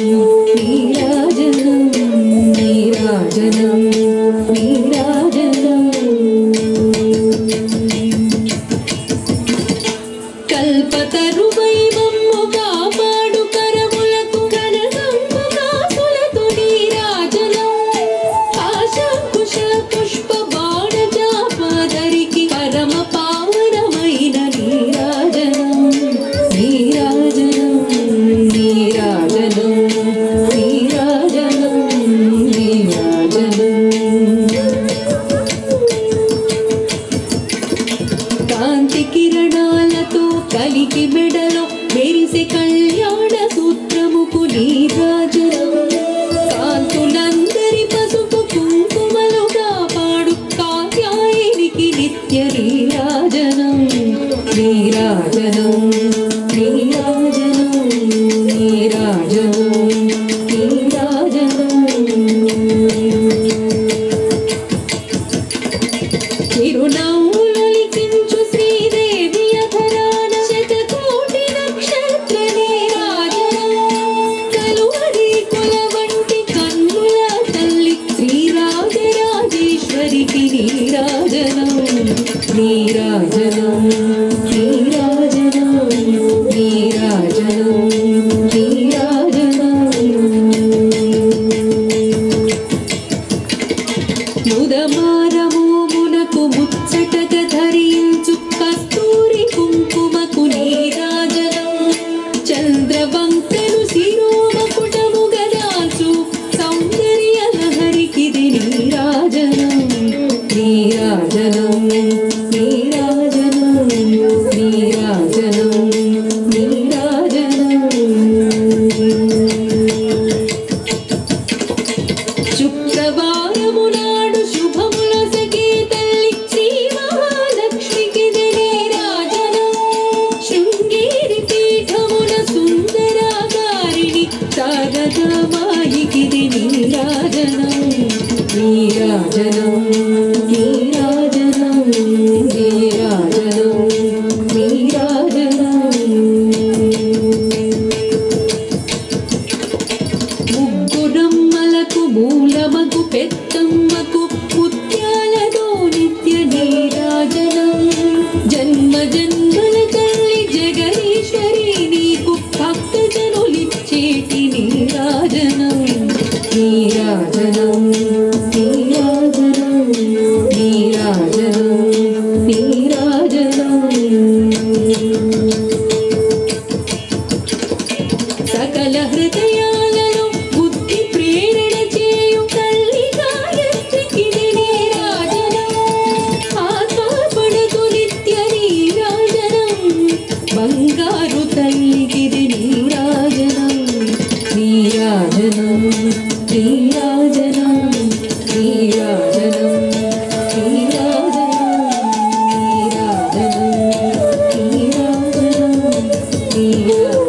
నీరాజనం నీరాజనం నీరాజనం కల్పతరువై మమ్ము కాపాడు కరములకు కనకంబు కాసులతో నీరాజనం ఆశంకుశ పుష్ప బాణ జాపాదరికి పరమ పావనమైన నీరాజనం నీరాజనం నీరాజనం నీరాజనం నీరాజనం కాంతి కిరణాలతో కలికి మెడలో మెరిసే కళ్యాణ సూత్రముకు నీరాజనం కాంతులందరి పసుపు కుంకుమలు కాపాడు కాత్యాయనికి నిత్య నీరాజనం నీరాజనం నీరాజనం నీరాజనం నీరాజనం చిరునవ్వులొలికించు శ్రీదేవి అధరాన శతకోటి నక్షత్ర నీరాజనం కలువరి కొలవంటి కన్నుల తల్లి శ్రీరాజరాజేశ్వరికి నీరాజనం నీరాజనం నీరాజనం నీరాజనం నీరాజనం ముదమారమోమునకు ముచ్చటగ ధరించు కస్తూరి కుంకుమకు నీరాజనం చంద్రవంకను శిరోమకుటము గదాల్చు సౌందర్య లహరికిది నీరాజనం నీరాజనం నీరాజనం నీరాజనం నీరాజనం శుక్రవారము నాడు శుభములొసగే తల్లి శ్రీ మహాలక్ష్మికి నీరాజనం శృంగేరి పీఠమున సుందరాకారిణి శారదామాయికి నీరాజనం నీరాజనం నీరాజనం నీరాజనం నీరాజనం ముగ్గురమ్మలకు మూలమగు పెద్దమ్మకు ముత్యాలతో నిత్య నీరాజనం జన్మ జన్మల తల్లి జగదీశ్వరి నీకు భక్తజనులిచ్చేటి నీరాజనం నీరాజనం నీరాజనం నీరాజనం నీరాజనం సకల హృదయాలలో బుద్ధి ప్రేరణ చేయు తల్లి గాయత్రికి నీరాజనం ఆత్మార్పణకు నిత్య నీరాజనం బంగారు తల్లికి నీరాజనం నీరాజనం నీరాజనం నీరాజనం నీరాజనం నీరాజనం నీరాజనం నీరాజనం